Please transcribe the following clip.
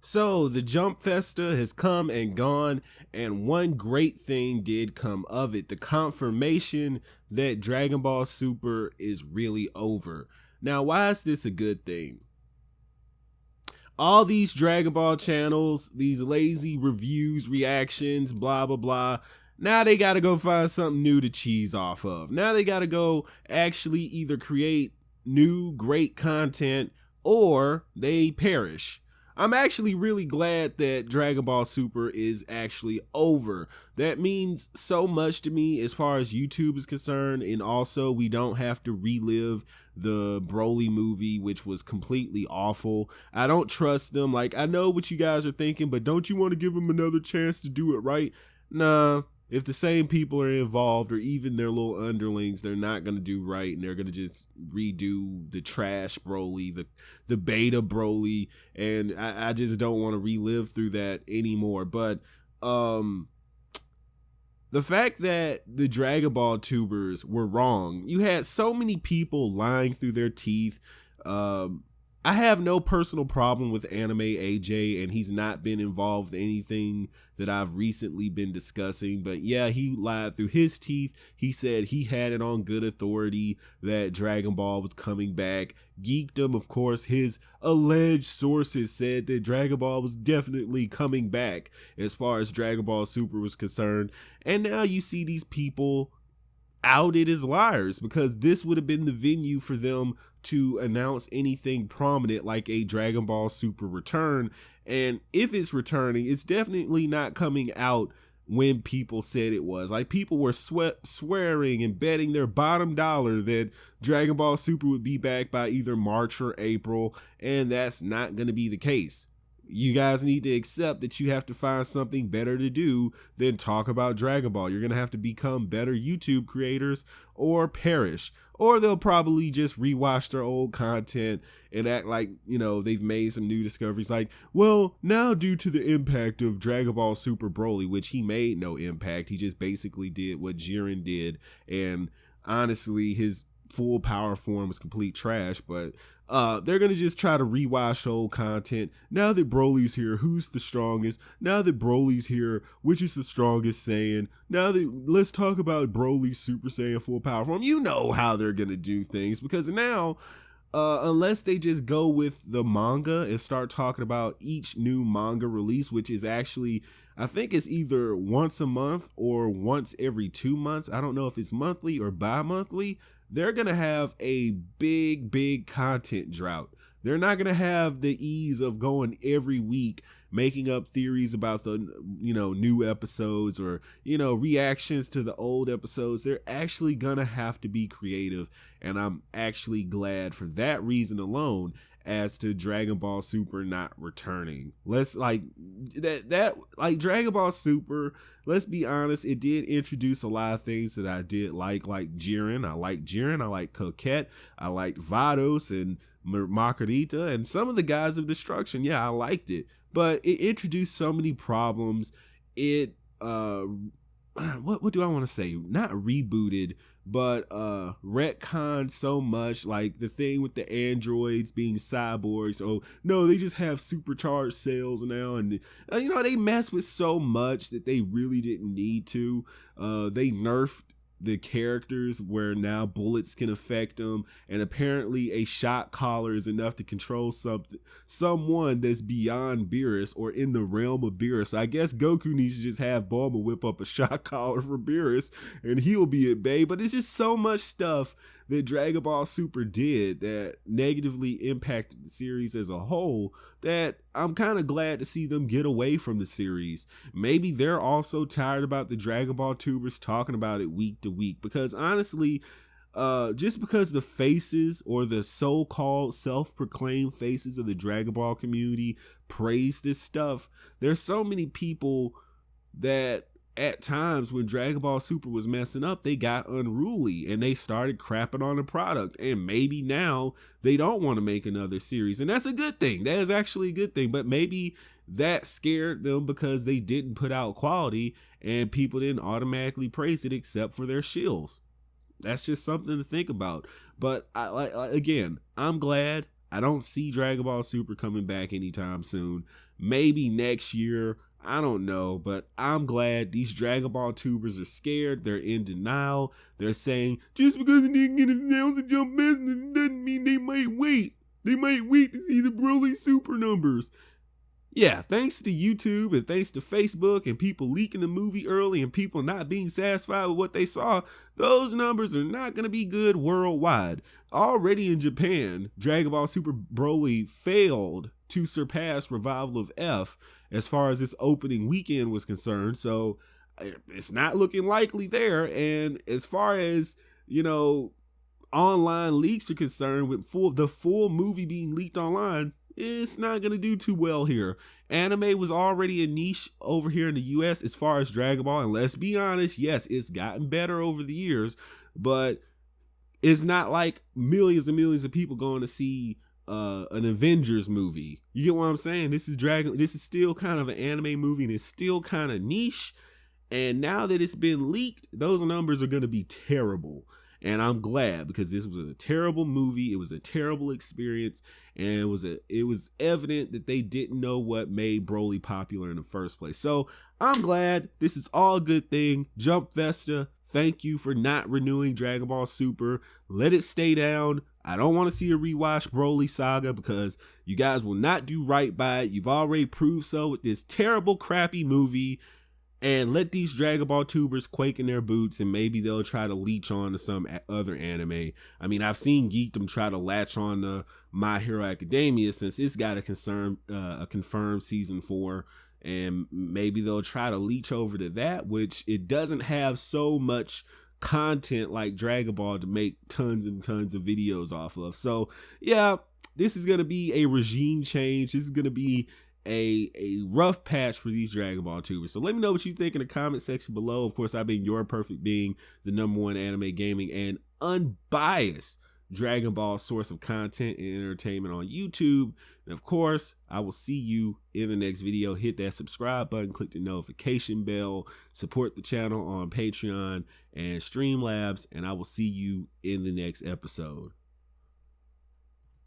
So the Jump Festa has come and gone, and one great thing did come of it: the confirmation that Dragon Ball Super is really over. Now, why is this a good thing? All these Dragon Ball channels, these lazy reviews, reactions, blah, blah, blah. Now they got to go find something new to cheese off of. Now they got to go actually either create new great content or they perish. I'm actually really glad that Dragon Ball Super is actually over. That means so much to me as far as YouTube is concerned, and also we don't have to relive the Broly movie, which was completely awful. I don't trust them. Like, I know what you guys are thinking, but don't you want to give them another chance to do it right? Nah. If the same people are involved, or even their little underlings, they're not going to do right, and they're going to just redo the trash Broly, the beta Broly, and I just don't want to relive through that anymore. But the fact that the Dragon Ball tubers were wrong, you had so many people lying through their teeth. I have no personal problem with Anime AJ, and he's not been involved in anything that I've recently been discussing. But yeah, he lied through his teeth. He said he had it on good authority that Dragon Ball was coming back. Geekdom, of course, his alleged sources said that Dragon Ball was definitely coming back as far as Dragon Ball Super was concerned. And now you see these people outed as liars, because this would have been the venue for them to announce anything prominent like a Dragon Ball Super return. And if it's returning, it's definitely not coming out when people said it was. Like, people were swearing and betting their bottom dollar that Dragon Ball Super would be back by either March or April, and that's not going to be the case. You guys need to accept that you have to find something better to do than talk about Dragon Ball. You're going to have to become better YouTube creators or perish. Or they'll probably just rewatch their old content and act like, they've made some new discoveries. Like, well, now due to the impact of Dragon Ball Super Broly, which he made no impact. He just basically did what Jiren did. And honestly, his full power form was complete trash, but they're gonna just try to rewash old content. Now that Broly's here, who's the strongest? Now that Broly's here, which is the strongest Saiyan? Now that, let's talk about Broly's Super Saiyan full power form. You know how they're gonna do things, because now unless they just go with the manga and start talking about each new manga release, which is actually, I think it's either once a month or once every 2 months. I don't know if it's monthly or bi-monthly. They're going to have a big content drought. They're not going to have the ease of going every week, making up theories about the, new episodes, or, reactions to the old episodes. They're actually going to have to be creative. And I'm actually glad for that reason alone as to Dragon Ball Super not returning. Let's like Dragon Ball Super, let's be honest, it did introduce a lot of things that I did like Jiren. I like Coquette, I liked Vados and Makarita, and some of the Gods of Destruction. Yeah, I liked it, but it introduced so many problems. It what do I want to say? Not rebooted, but retconned so much, like the thing with the androids being cyborgs. Oh no, they just have supercharged cells now, and they mess with so much that they really didn't need to. They nerfed the characters where now bullets can affect them, and apparently a shot collar is enough to control someone that's beyond Beerus or in the realm of Beerus. So I guess Goku needs to just have Bulma whip up a shot collar for Beerus and he'll be at bay. But it's just so much stuff that Dragon Ball Super did that negatively impacted the series as a whole, that I'm kind of glad to see them get away from the series. Maybe they're also tired about the Dragon Ball tubers talking about it week to week, because honestly, just because the faces, or the so-called self-proclaimed faces of the Dragon Ball community, praise this stuff, there's so many people that at times when Dragon Ball Super was messing up, they got unruly and they started crapping on the product. And maybe now they don't want to make another series. And that's a good thing. That is actually a good thing. But maybe that scared them because they didn't put out quality and people didn't automatically praise it except for their shills. That's just something to think about. But again, I'm glad. I don't see Dragon Ball Super coming back anytime soon. Maybe next year. I don't know, but I'm glad these Dragon Ball tubers are scared. They're in denial. They're saying, just because it didn't get announced and jump business doesn't mean they might wait. They might wait to see the Broly Super numbers. Yeah, thanks to YouTube and thanks to Facebook and people leaking the movie early and people not being satisfied with what they saw, those numbers are not going to be good worldwide. Already in Japan, Dragon Ball Super Broly failed to surpass Revival of F as far as this opening weekend was concerned, so it's not looking likely there. And as far as, online leaks are concerned, with the full movie being leaked online, it's not going to do too well here. Anime was already a niche over here in the US as far as Dragon Ball, and let's be honest, yes, it's gotten better over the years, but it's not like millions and millions of people going to see an Avengers movie. You get what I'm saying? This is still kind of an anime movie, and it's still kind of niche. And now that it's been leaked, those numbers are going to be terrible. And I'm glad, because this was a terrible movie. It was a terrible experience. And it was evident that they didn't know what made Broly popular in the first place. So I'm glad. This is all a good thing. Jump Festa, thank you for not renewing Dragon Ball Super. Let it stay down. I don't want to see a rewatch Broly Saga, because you guys will not do right by it. You've already proved so with this terrible, crappy movie. And let these Dragon Ball tubers quake in their boots, and maybe they'll try to leech on to some other anime. I mean, I've seen Geekdom try to latch on to My Hero Academia since it's got a confirmed season 4. And maybe they'll try to leech over to that, which it doesn't have so much content like Dragon Ball to make tons and tons of videos off of. So yeah, this is going to be a regime change. This is going to be a rough patch for these Dragon Ball tubers. So let me know what you think in the comment section below. Of course, I've been your perfect being, the #1 anime gaming and unbiased Dragon Ball source of content and entertainment on YouTube. And of course, I will see you in the next video. Hit that subscribe button, click the notification bell, support the channel on Patreon and Streamlabs, and I will see you in the next episode.